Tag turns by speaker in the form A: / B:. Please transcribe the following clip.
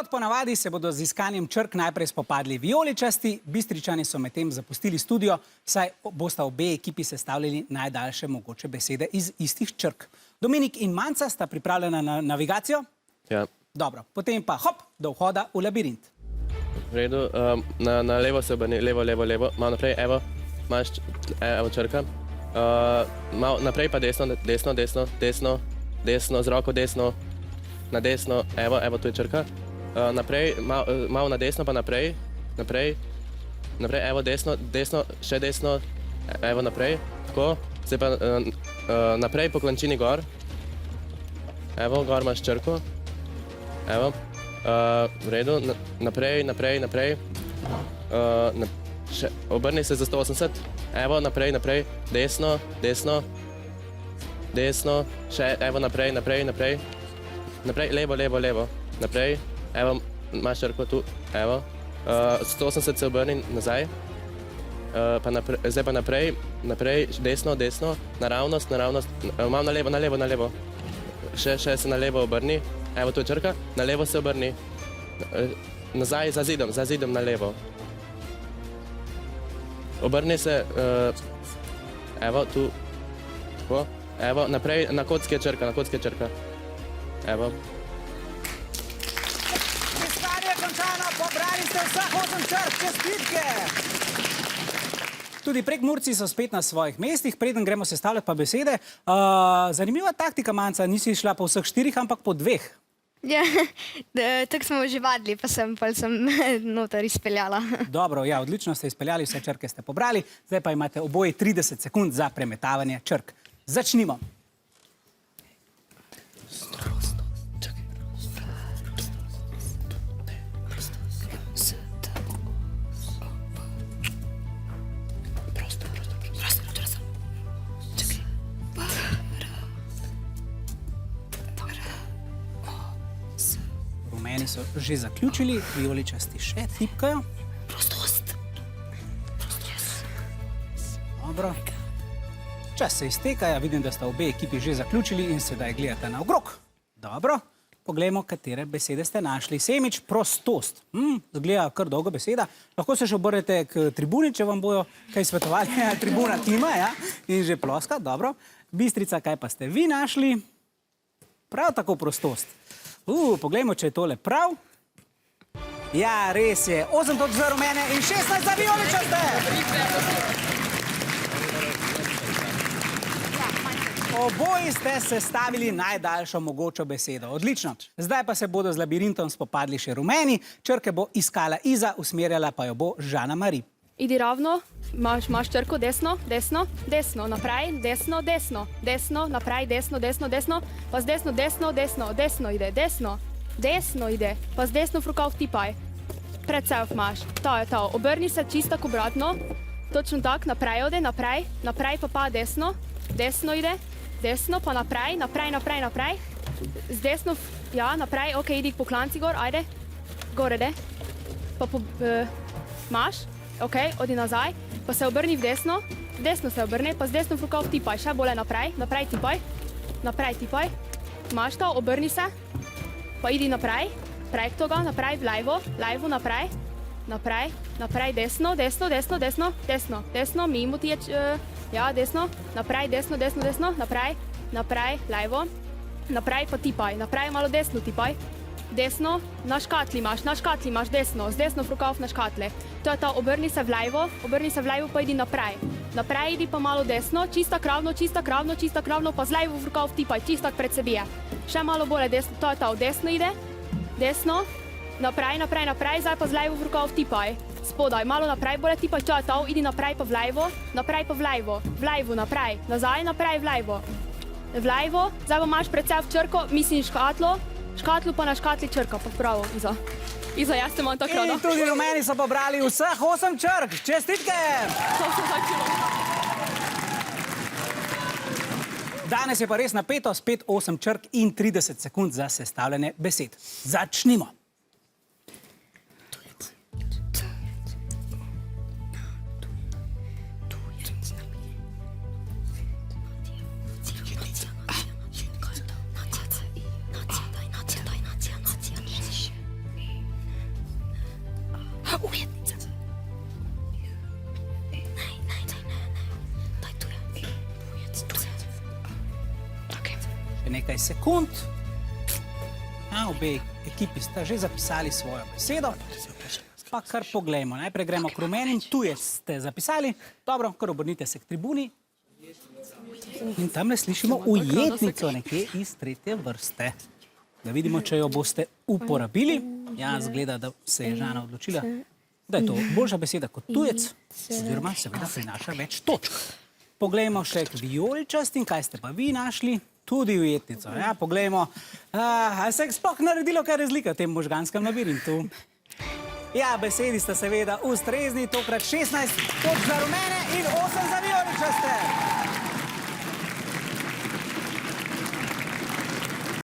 A: Kot ponavadi se bodo z iskanjem črk najprej spopadli vijoličasti, Bistričani so medtem zapustili studio, saj bosta obe ekipi sestavljali najdaljše mogoče besede iz istih črk. Dominik in Manca sta pripravljena na navigacijo?
B: Ja.
A: Dobro, potem pa hop, do vhoda v labirint.
B: V redu, na levo se obrni, levo, malo naprej, evo, imaš, evo črka. Malo naprej pa desno, z roko desno, na desno, evo, tu je črka. Naprej, malo na desno pa naprej, evo, desno, še desno, evo, naprej, tako. Zdaj pa naprej po klančini gor. Evo, gor imaš črko. Evo, v redu, naprej. Obrni se za 180. Evo, naprej, desno, še, evo, naprej. Naprej, levo, naprej. Evo, imaš črko tu, evo. 180 se obrni nazaj. Zdaj pa naprej, desno, naravnost, malo na levo. Še se na levo obrni. Evo, tu je črka, na levo se obrni. Nazaj, za zidom na levo. Obrni se, evo, tu, tako. Evo, naprej, na kocki je črka, Evo.
A: Iskanje je končano, pobrali ste vseh 8 črk, čestitke! Tudi Prekmurci so spet na svojih mestih, preden gremo sestavljati pa besede. Zanimiva taktika, Manca, nisi šla po vseh 4, ampak po 2.
C: Ja, tako smo že vadili, pa sem noter izpeljala.
A: Dobro, ja, odlično ste izpeljali, vse črke ste pobrali. Zdaj pa imate oboje 30 sekund za premetavanje črk. Začnimo. Rumeni so že zaključili, vijoličasti še tipkajo.
C: Prostost.
A: Dobro. Čas se izteka, ja vidim, da sta obe ekipi že zaključili in sedaj gledate na okrog. Dobro, poglejmo, katere besede ste našli. Semič, prostost. Zgleda kar dolga beseda. Lahko se še obrnete k tribuni, če vam bojo kaj svetovali. Tribuna tima, ja, in že ploska, dobro. Bistrica, kaj pa ste vi našli? Prav tako prostost. Poglejmo, če je tole prav. Ja, res je. 8 točk za rumene in 16 za vijoličaste. Oboji ste sestavili najdaljšo mogočo besedo. Odlično. Zdaj pa se bodo z labirintom spopadli še rumeni. Črke bo iskala Iza, usmerjala pa jo bo Žana Mari.
D: Idi ravno, imaš črko desno, naprej, desno, naprej, desno, pa z desno ide, desno ide, pa z desno v rokav vtipaj. Pred sebe imaš, to je to, obrni se čisto obratno, točno tak, naprej ode, naprej pa desno ide, desno pa naprej, z desno, ja, naprej, ok, idi po klanci gor, ajde, gore de, pa imaš, ok, odi nazaj, pa se obrni v desno se obrni, pa z desno v rokav vtipaj, še bolje naprej tipaj, imaš to, obrni se, pa idi naprej, prek toga, naprej v levo, naprej, desno, mimo ti je, ja, desno, naprej, desno, naprej, levo, naprej pa tipaj, naprej malo desno tipaj, desno, na škatli imaš desno, z desno v rokav na škatle. To je to, obrni se v levo, pa idi naprej. Naprej idi pa malo desno, čista kravno, pa z levo v rokav vtipaj, čisto pred sebi je. Še malo bolje desno, to je to, desno ide, desno, naprej, zdaj pa z levo v rokav vtipaj. Spodaj, malo naprej bolje tipaj, to je to, idi naprej pa v levo, naprej, nazaj, naprej v levo, zdaj pa imaš pred sebe v črko, mislim škatlo pa na škatli črka, pa pravo, Iza, jaz te imam tako rada.
A: In tudi rumeni so pobrali vseh 8 črk. Čestitke! Danes je pa res napeto, spet 8 črk in 30 sekund za sestavljanje besed. Začnimo.
C: Ujetnica. Daj tu. Okay.
A: Še nekaj sekund. Obe ekipi sta že zapisali svojo besedo. Pa kar poglejmo. Najprej gremo k rumenim. Tujec ste zapisali. Dobro, kar obrnite se k tribuni. In tam ne slišimo ujetnico nekje iz tretje vrste. Da vidimo, če jo boste uporabili. Ja, zgleda, da se je Žana odločila, da je to boljša beseda kot tujec, oziroma seveda prinaša več točk. Poglejmo še k vijoličastim, kaj ste pa vi našli. Tudi ujetnico. Ja, poglejmo. A se je sploh naredilo kaj razlika v tem možganskem labirintu? Ja, besedi sta seveda ustrezni, tokrat 16 točk za rumene in 8 za vijoličaste.